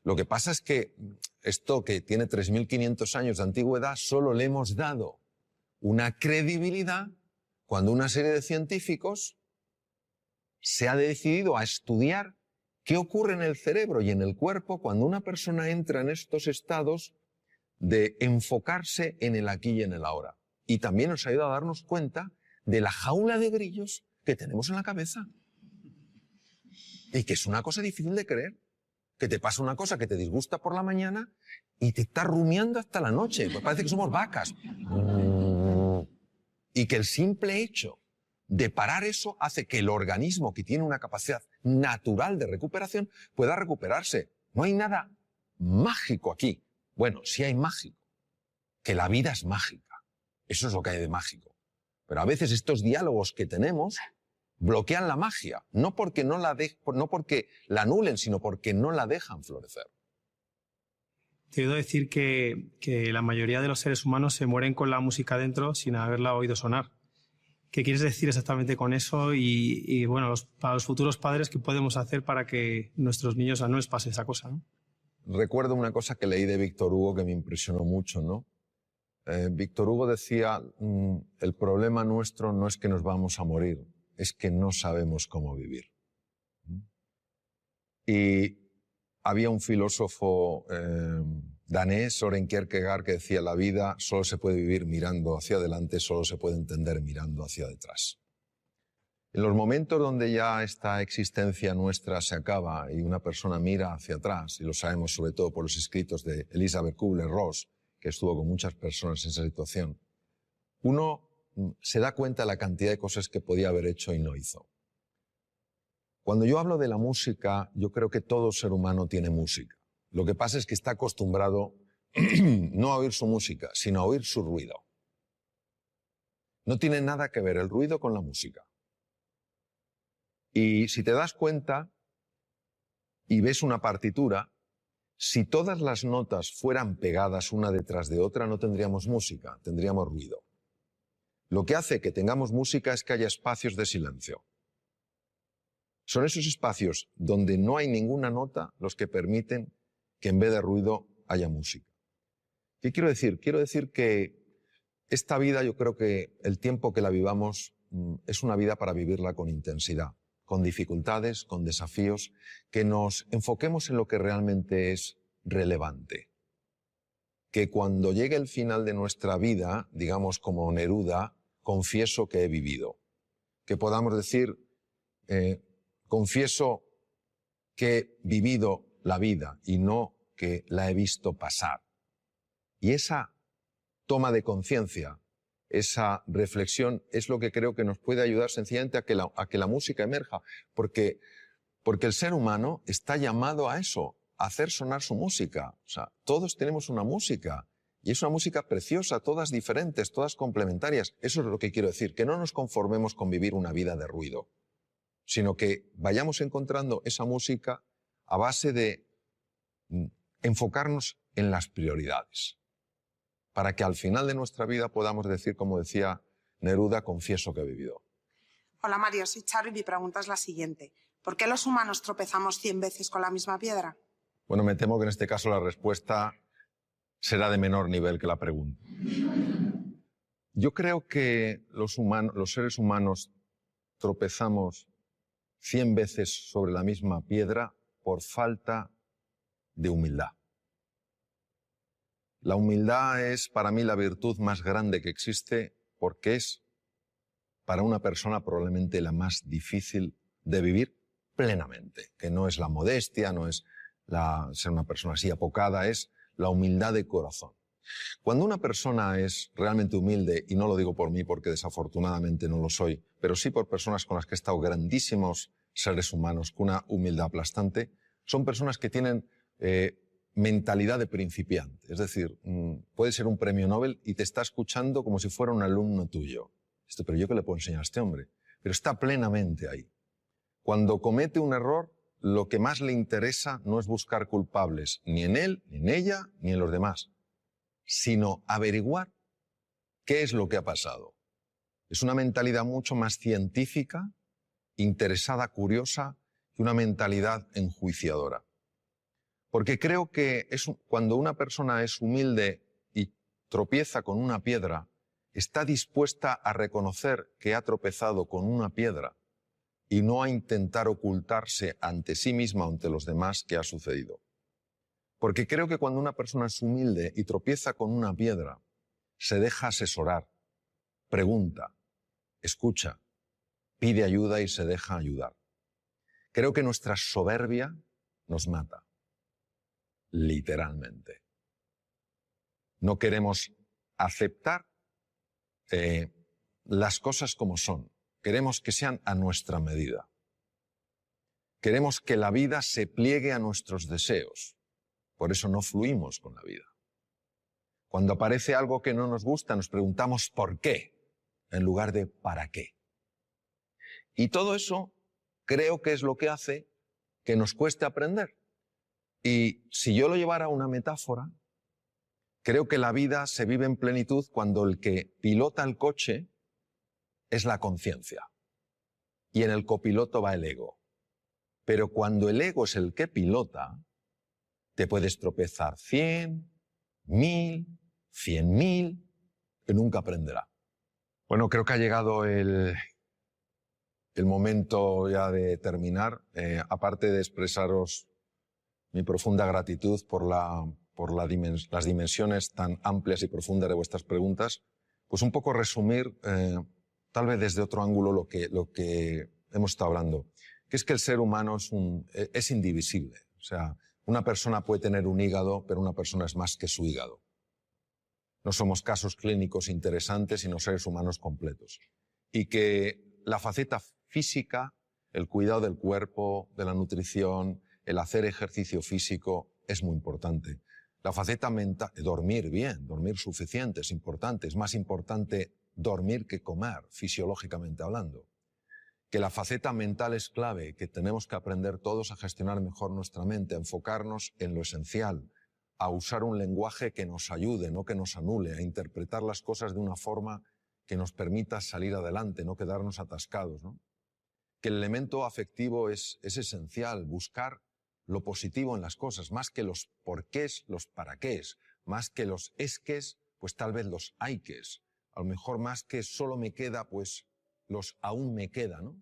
Lo que pasa es que esto, que tiene 3.500 años de antigüedad, solo le hemos dado una credibilidad cuando una serie de científicos se ha decidido a estudiar qué ocurre en el cerebro y en el cuerpo cuando una persona entra en estos estados de enfocarse en el aquí y en el ahora. Y también nos ayuda a darnos cuenta de la jaula de grillos que tenemos en la cabeza. Y que es una cosa difícil de creer. Que te pasa una cosa que te disgusta por la mañana y te está rumiando hasta la noche. Pues parece que somos vacas. Y que el simple hecho de parar eso hace que el organismo, que tiene una capacidad natural de recuperación, pueda recuperarse. No hay nada mágico aquí. Bueno, sí hay mágico. Que la vida es mágica. Eso es lo que hay de mágico. Pero a veces estos diálogos que tenemos bloquean la magia, no porque la anulen, sino porque no la dejan florecer. Te he oído decir que la mayoría de los seres humanos se mueren con la música dentro sin haberla oído sonar. ¿Qué quieres decir exactamente con eso? Y bueno, para los futuros padres, ¿qué podemos hacer para que nuestros niños no les pase esa cosa, ¿no? Recuerdo una cosa que leí de Víctor Hugo que me impresionó mucho, ¿no? Víctor Hugo decía, el problema nuestro no es que nos vamos a morir, es que no sabemos cómo vivir. Y había un filósofo danés, Søren Kierkegaard, que decía, la vida solo se puede vivir mirando hacia adelante, solo se puede entender mirando hacia detrás. En los momentos donde ya esta existencia nuestra se acaba y una persona mira hacia atrás, y lo sabemos sobre todo por los escritos de Elisabeth Kubler-Ross, que estuvo con muchas personas en esa situación, uno se da cuenta de la cantidad de cosas que podía haber hecho y no hizo. Cuando yo hablo de la música, yo creo que todo ser humano tiene música. Lo que pasa es que está acostumbrado no a oír su música, sino a oír su ruido. No tiene nada que ver el ruido con la música. Y si te das cuenta y ves una partitura, si todas las notas fueran pegadas una detrás de otra, no tendríamos música, tendríamos ruido. Lo que hace que tengamos música es que haya espacios de silencio. Son esos espacios donde no hay ninguna nota los que permiten que en vez de ruido haya música. ¿Qué quiero decir? Quiero decir que esta vida, yo creo que el tiempo que la vivamos es una vida para vivirla con intensidad, con dificultades, con desafíos, que nos enfoquemos en lo que realmente es relevante. Que cuando llegue el final de nuestra vida, digamos como Neruda, confieso que he vivido. Que podamos decir, confieso que he vivido la vida y no que la he visto pasar. Y esa toma de conciencia, esa reflexión, es lo que creo que nos puede ayudar sencillamente a que la música emerja. Porque el ser humano está llamado a eso, a hacer sonar su música. O sea, todos tenemos una música. Y es una música preciosa, todas diferentes, todas complementarias. Eso es lo que quiero decir, que no nos conformemos con vivir una vida de ruido, sino que vayamos encontrando esa música a base de enfocarnos en las prioridades, para que al final de nuestra vida podamos decir, como decía Neruda, confieso que he vivido. Hola Mario, soy Charo y mi pregunta es la siguiente. ¿Por qué los humanos tropezamos 100 veces con la misma piedra? Bueno, me temo que en este caso la respuesta será de menor nivel que la pregunta. Yo creo que los seres humanos tropezamos 100 veces sobre la misma piedra por falta de humildad. La humildad es para mí la virtud más grande que existe porque es para una persona probablemente la más difícil de vivir plenamente, que no es la modestia, no es ser una persona así apocada, es la humildad de corazón. Cuando una persona es realmente humilde, y no lo digo por mí porque desafortunadamente no lo soy, pero sí por personas con las que he estado, grandísimos seres humanos con una humildad aplastante, son personas que tienen mentalidad de principiante. Es decir, puede ser un premio Nobel y te está escuchando como si fuera un alumno tuyo. Pero ¿yo qué le puedo enseñar a este hombre? Pero está plenamente ahí. Cuando comete un error, lo que más le interesa no es buscar culpables, ni en él, ni en ella, ni en los demás, sino averiguar qué es lo que ha pasado. Es una mentalidad mucho más científica, interesada, curiosa, que una mentalidad enjuiciadora. Porque creo que cuando una persona es humilde y tropieza con una piedra, está dispuesta a reconocer que ha tropezado con una piedra y no a intentar ocultarse ante sí misma o ante los demás qué ha sucedido. Porque creo que cuando una persona es humilde y tropieza con una piedra, se deja asesorar, pregunta, escucha, pide ayuda y se deja ayudar. Creo que nuestra soberbia nos mata, literalmente. No queremos aceptar las cosas como son. Queremos que sean a nuestra medida. Queremos que la vida se pliegue a nuestros deseos. Por eso no fluimos con la vida. Cuando aparece algo que no nos gusta, nos preguntamos ¿por qué? En lugar de ¿para qué? Y todo eso creo que es lo que hace que nos cueste aprender. Y si yo lo llevara a una metáfora, creo que la vida se vive en plenitud cuando el que pilota el coche es la conciencia. Y en el copiloto va el ego. Pero cuando el ego es el que pilota, te puedes tropezar 100, 1000, 100.000, que nunca aprenderá. Bueno, creo que ha llegado el momento ya de terminar. Aparte de expresaros mi profunda gratitud por las dimensiones tan amplias y profundas de vuestras preguntas, pues un poco resumir, tal vez desde otro ángulo, lo que hemos estado hablando, que es que el ser humano es indivisible. O sea, una persona puede tener un hígado, pero una persona es más que su hígado. No somos casos clínicos interesantes, sino seres humanos completos. Y que la faceta física, el cuidado del cuerpo, de la nutrición, el hacer ejercicio físico es muy importante. La faceta mental, dormir bien, dormir suficiente es importante. Es más importante dormir que comer, fisiológicamente hablando. Que la faceta mental es clave, que tenemos que aprender todos a gestionar mejor nuestra mente, a enfocarnos en lo esencial, a usar un lenguaje que nos ayude, no que nos anule, a interpretar las cosas de una forma que nos permita salir adelante, no quedarnos atascados, ¿no? Que el elemento afectivo es esencial, buscar lo positivo en las cosas, más que los porqués, los paraqués, más que los esques, pues tal vez los hayques, a lo mejor más que solo me queda, pues los aún me queda, ¿no?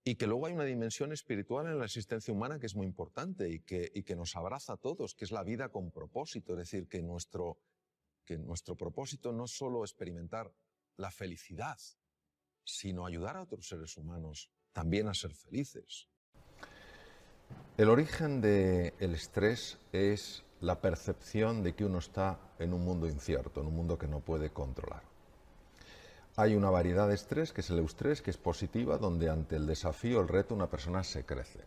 Y que luego hay una dimensión espiritual en la existencia humana que es muy importante y que nos abraza a todos, que es la vida con propósito, es decir, que nuestro propósito no es solo experimentar la felicidad, sino ayudar a otros seres humanos también a ser felices. El origen del estrés es la percepción de que uno está en un mundo incierto, en un mundo que no puede controlar. Hay una variedad de estrés, que es el eustrés, que es positiva, donde ante el desafío, el reto, una persona se crece.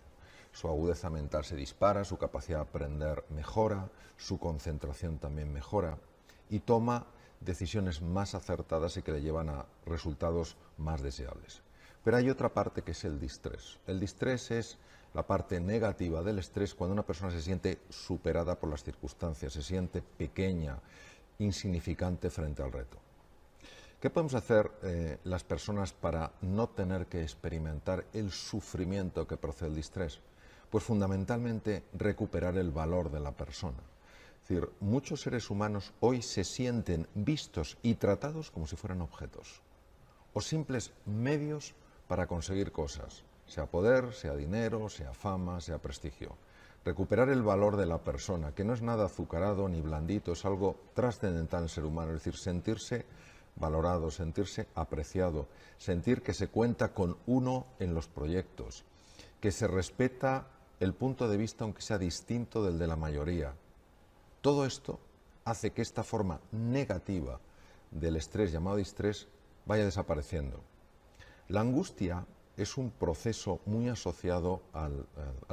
Su agudeza mental se dispara, su capacidad de aprender mejora, su concentración también mejora y toma decisiones más acertadas y que le llevan a resultados más deseables. Pero hay otra parte que es el distrés. El distrés es la parte negativa del estrés cuando una persona se siente superada por las circunstancias, se siente pequeña, insignificante frente al reto. ¿Qué podemos hacer las personas para no tener que experimentar el sufrimiento que procede del distrés? Pues fundamentalmente recuperar el valor de la persona. Es decir, muchos seres humanos hoy se sienten vistos y tratados como si fueran objetos o simples medios para conseguir cosas, sea poder, sea dinero, sea fama, sea prestigio. Recuperar el valor de la persona, que no es nada azucarado ni blandito, es algo trascendental en el ser humano, es decir, sentirse valorado, sentirse apreciado, sentir que se cuenta con uno en los proyectos, que se respeta el punto de vista aunque sea distinto del de la mayoría. Todo esto hace que esta forma negativa del estrés llamado distrés vaya desapareciendo. La angustia es un proceso muy asociado al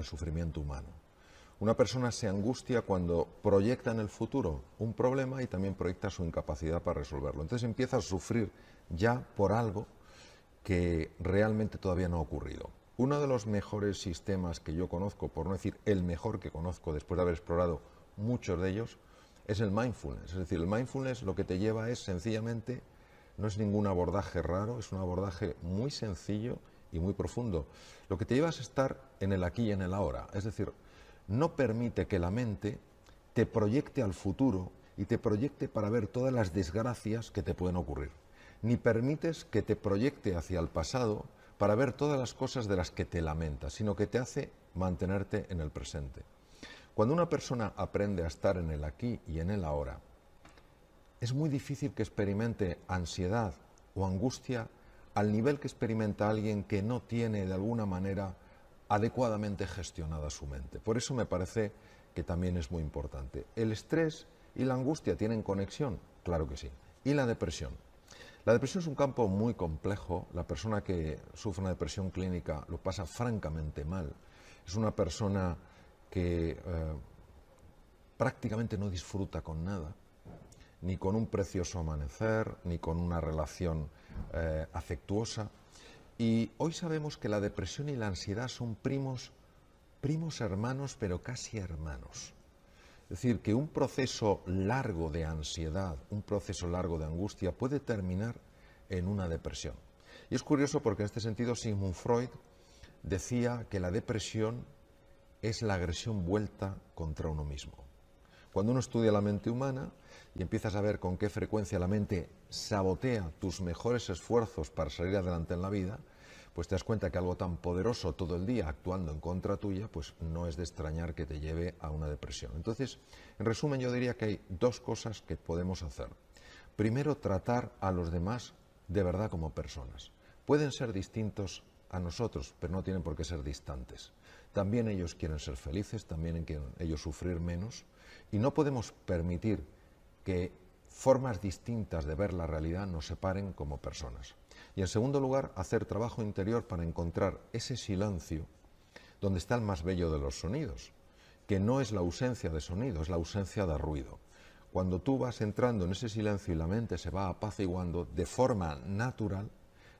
sufrimiento humano. Una persona se angustia cuando proyecta en el futuro un problema y también proyecta su incapacidad para resolverlo. Entonces empieza a sufrir ya por algo que realmente todavía no ha ocurrido. Uno de los mejores sistemas que yo conozco, por no decir el mejor que conozco después de haber explorado muchos de ellos, es el mindfulness. Es decir, el mindfulness lo que te lleva es sencillamente, no es ningún abordaje raro, es un abordaje muy sencillo y muy profundo. Lo que te lleva es estar en el aquí y en el ahora. Es decir, no permite que la mente te proyecte al futuro y te proyecte para ver todas las desgracias que te pueden ocurrir. Ni permites que te proyecte hacia el pasado para ver todas las cosas de las que te lamentas, sino que te hace mantenerte en el presente. Cuando una persona aprende a estar en el aquí y en el ahora, es muy difícil que experimente ansiedad o angustia al nivel que experimenta alguien que no tiene de alguna manera adecuadamente gestionada su mente. Por eso me parece que también es muy importante. ¿El estrés y la angustia tienen conexión? Claro que sí. ¿Y la depresión? La depresión es un campo muy complejo. La persona que sufre una depresión clínica lo pasa francamente mal. Es una persona que prácticamente no disfruta con nada, ni con un precioso amanecer, ni con una relación afectuosa. Y hoy sabemos que la depresión y la ansiedad son primos hermanos, pero casi hermanos. Es decir, que un proceso largo de ansiedad, un proceso largo de angustia puede terminar en una depresión. Y es curioso porque en este sentido Sigmund Freud decía que la depresión es la agresión vuelta contra uno mismo. Cuando uno estudia la mente humana y empiezas a ver con qué frecuencia la mente sabotea tus mejores esfuerzos para salir adelante en la vida, pues te das cuenta que algo tan poderoso todo el día actuando en contra tuya, pues no es de extrañar que te lleve a una depresión. Entonces, en resumen, yo diría que hay dos cosas que podemos hacer. Primero, tratar a los demás de verdad como personas. Pueden ser distintos a nosotros, pero no tienen por qué ser distantes. También ellos quieren ser felices, también quieren ellos sufrir menos, y no podemos permitir que formas distintas de ver la realidad nos separen como personas. Y en segundo lugar, hacer trabajo interior para encontrar ese silencio donde está el más bello de los sonidos, que no es la ausencia de sonido, es la ausencia de ruido. Cuando tú vas entrando en ese silencio y la mente se va apaciguando de forma natural,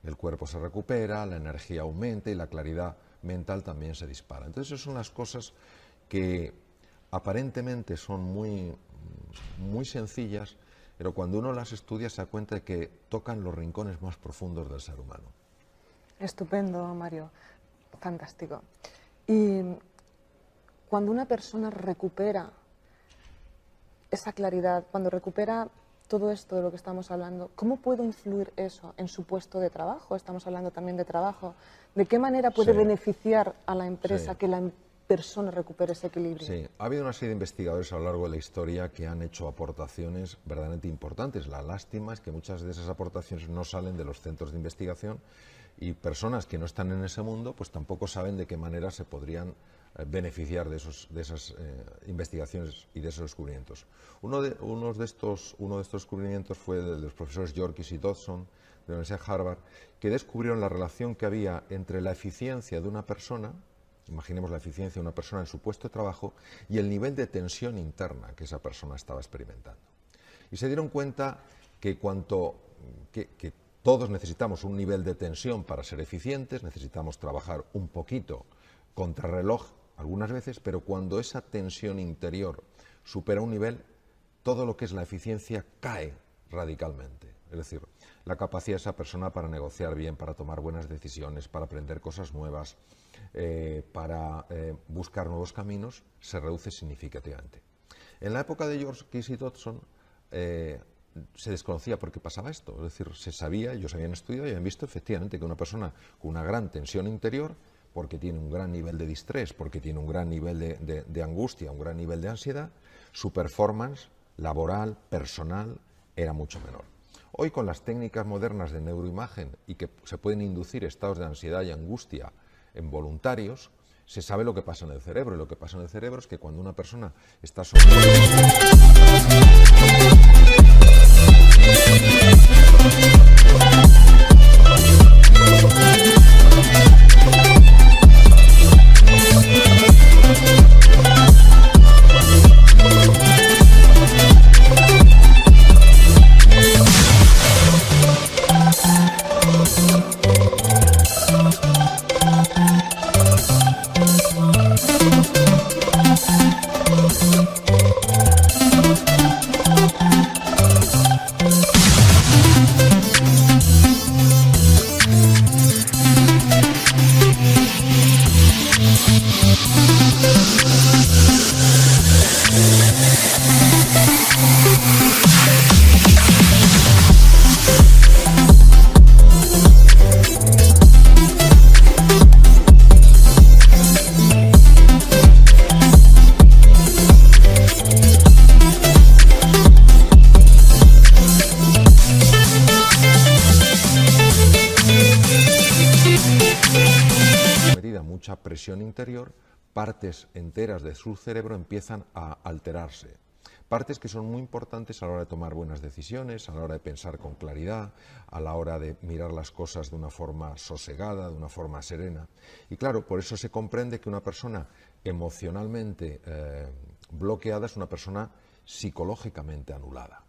el cuerpo se recupera, la energía aumenta y la claridad mental también se dispara. Entonces esas son las cosas que aparentemente son muy sencillas, pero cuando uno las estudia se da cuenta de que tocan los rincones más profundos del ser humano. Estupendo, Mario. Fantástico. Y cuando una persona recupera esa claridad, cuando recupera todo esto de lo que estamos hablando, ¿cómo puede influir eso en su puesto de trabajo? Estamos hablando también de trabajo. ¿De qué manera puede beneficiar a la empresa que la persona recupere ese equilibrio? Sí, ha habido una serie de investigadores a lo largo de la historia que han hecho aportaciones verdaderamente importantes. La lástima es que muchas de esas aportaciones no salen de los centros de investigación y personas que no están en ese mundo pues tampoco saben de qué manera se podrían beneficiar de esas investigaciones y de esos descubrimientos. Uno de estos descubrimientos fue de los profesores Yorkis y Dodson de la Universidad de Harvard, que descubrieron la relación que había entre la eficiencia de una persona, imaginemos la eficiencia de una persona en su puesto de trabajo, y el nivel de tensión interna que esa persona estaba experimentando. Y se dieron cuenta que que todos necesitamos un nivel de tensión para ser eficientes, necesitamos trabajar un poquito contrarreloj algunas veces, pero cuando esa tensión interior supera un nivel, todo lo que es la eficiencia cae radicalmente. Es decir, la capacidad de esa persona para negociar bien, para tomar buenas decisiones, para aprender cosas nuevas, para buscar nuevos caminos, se reduce significativamente. En la época de Yorkis y Dodson se desconocía por qué pasaba esto. Es decir, se sabía, ellos habían estudiado y habían visto efectivamente que una persona con una gran tensión interior, porque tiene un gran nivel de distrés, porque tiene un gran nivel de angustia, un gran nivel de ansiedad, su performance laboral, personal, era mucho menor. Hoy con las técnicas modernas de neuroimagen y que se pueden inducir estados de ansiedad y angustia en voluntarios, Se sabe lo que pasa en el cerebro, y lo que pasa en el cerebro es que cuando una persona está mucha presión interior, partes enteras de su cerebro empiezan a alterarse. Partes que son muy importantes a la hora de tomar buenas decisiones, a la hora de pensar con claridad, a la hora de mirar las cosas de una forma sosegada, de una forma serena. Y claro, por eso se comprende que una persona emocionalmente bloqueada es una persona psicológicamente anulada.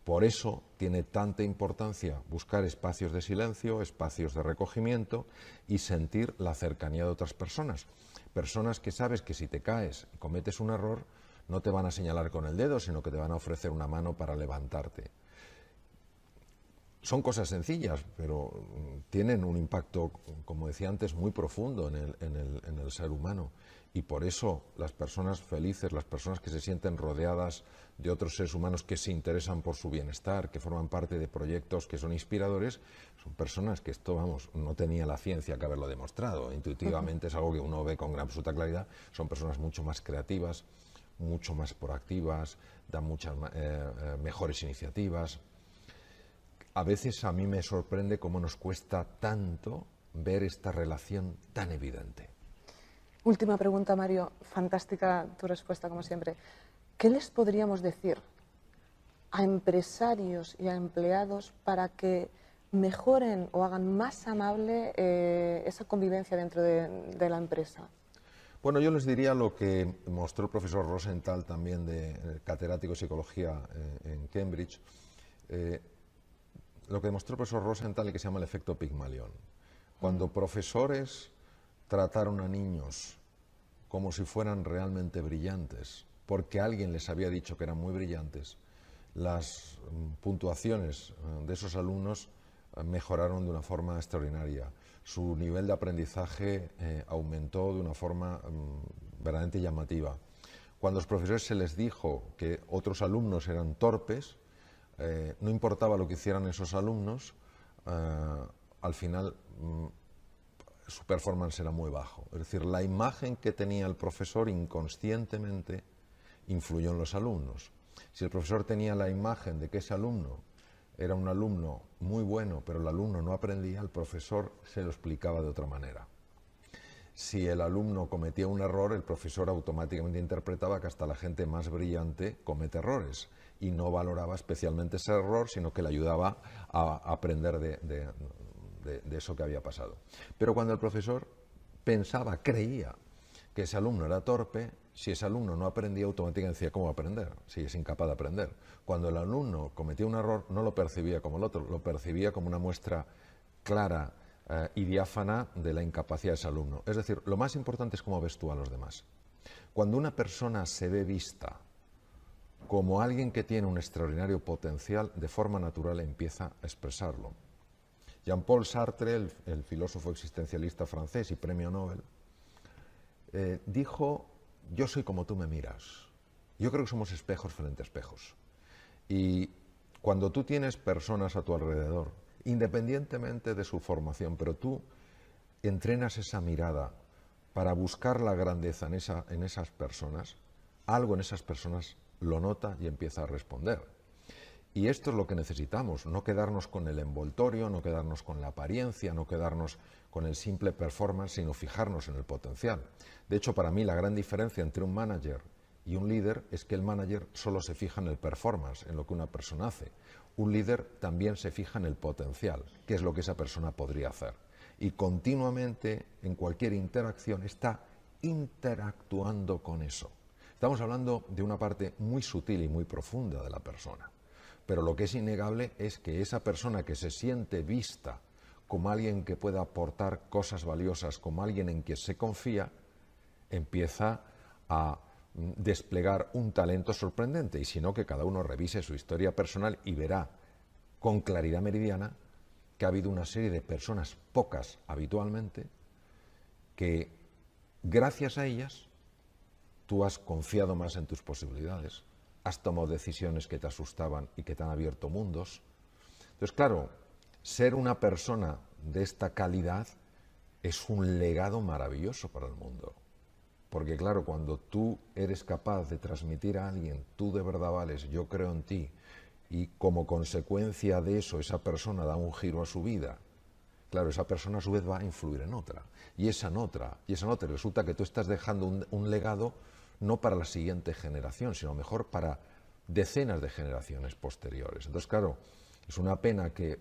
Por eso tiene tanta importancia buscar espacios de silencio, espacios de recogimiento y sentir la cercanía de otras personas. Personas que sabes que si te caes y cometes un error, no te van a señalar con el dedo, sino que te van a ofrecer una mano para levantarte. Son cosas sencillas, pero tienen un impacto, como decía antes, muy profundo en el ser humano. Y por eso las personas felices, las personas que se sienten rodeadas de otros seres humanos que se interesan por su bienestar, que forman parte de proyectos que son inspiradores, son personas que esto, vamos, no tenía la ciencia que haberlo demostrado. Intuitivamente es algo que uno ve con absoluta claridad. Son personas mucho más creativas, mucho más proactivas, dan muchas mejores iniciativas. A veces a mí me sorprende cómo nos cuesta tanto ver esta relación tan evidente. Última pregunta, Mario. Fantástica tu respuesta, como siempre. ¿Qué les podríamos decir a empresarios y a empleados para que mejoren o hagan más amable esa convivencia dentro de la empresa? Bueno, yo les diría lo que mostró el profesor Rosenthal, también catedrático de psicología en Cambridge, lo que demostró el profesor Rosenthal y que se llama el efecto Pigmalión. Cuando profesores trataron a niños como si fueran realmente brillantes, porque alguien les había dicho que eran muy brillantes, las puntuaciones de esos alumnos mejoraron de una forma extraordinaria. Su nivel de aprendizaje aumentó de una forma verdaderamente llamativa. Cuando a los profesores se les dijo que otros alumnos eran torpes, no importaba lo que hicieran esos alumnos, al final su performance era muy bajo. Es decir, la imagen que tenía el profesor inconscientemente influyó en los alumnos. Si el profesor tenía la imagen de que ese alumno era un alumno muy bueno, pero el alumno no aprendía, el profesor se lo explicaba de otra manera. Si el alumno cometía un error, el profesor automáticamente interpretaba que hasta la gente más brillante comete errores y no valoraba especialmente ese error, sino que le ayudaba a aprender de eso que había pasado. Pero cuando el profesor creía que ese alumno era torpe, si ese alumno no aprendía, automáticamente decía, ¿cómo aprender? Si es incapaz de aprender. Cuando el alumno cometía un error, no lo percibía como el otro, lo percibía como una muestra clara y diáfana de la incapacidad de ese alumno. Es decir, lo más importante es cómo ves tú a los demás. Cuando una persona se ve vista como alguien que tiene un extraordinario potencial, de forma natural empieza a expresarlo. Jean-Paul Sartre, el filósofo existencialista francés y premio Nobel, dijo, yo soy como tú me miras. Yo creo que somos espejos frente a espejos. Y cuando tú tienes personas a tu alrededor, independientemente de su formación, pero tú entrenas esa mirada para buscar la grandeza en esas personas, algo en esas personas lo nota y empieza a responder. Y esto es lo que necesitamos, no quedarnos con el envoltorio, no quedarnos con la apariencia, no quedarnos con el simple performance, sino fijarnos en el potencial. De hecho, para mí la gran diferencia entre un manager y un líder es que el manager solo se fija en el performance, en lo que una persona hace. Un líder también se fija en el potencial, qué es lo que esa persona podría hacer. Y continuamente, en cualquier interacción, está interactuando con eso. Estamos hablando de una parte muy sutil y muy profunda de la persona. Pero lo que es innegable es que esa persona que se siente vista como alguien que pueda aportar cosas valiosas, como alguien en quien se confía, empieza a desplegar un talento sorprendente. Y si no, que cada uno revise su historia personal y verá con claridad meridiana que ha habido una serie de personas, pocas habitualmente, que gracias a ellas tú has confiado más en tus posibilidades, has tomado decisiones que te asustaban y que te han abierto mundos. Entonces, claro, ser una persona de esta calidad es un legado maravilloso para el mundo. Porque, claro, cuando tú eres capaz de transmitir a alguien, tú de verdad vales, yo creo en ti, y como consecuencia de eso esa persona da un giro a su vida, claro, esa persona a su vez va a influir en otra, y esa en otra, y esa en otra. Resulta que tú estás dejando un legado no para la siguiente generación, sino mejor para decenas de generaciones posteriores. Entonces, claro, es una pena que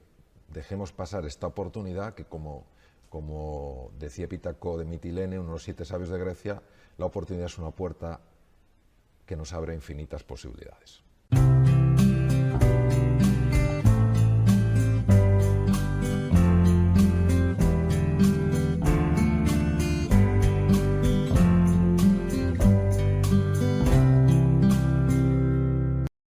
dejemos pasar esta oportunidad que, como decía Epítaco de Mitilene, uno de los 7 sabios de Grecia, la oportunidad es una puerta que nos abre infinitas posibilidades.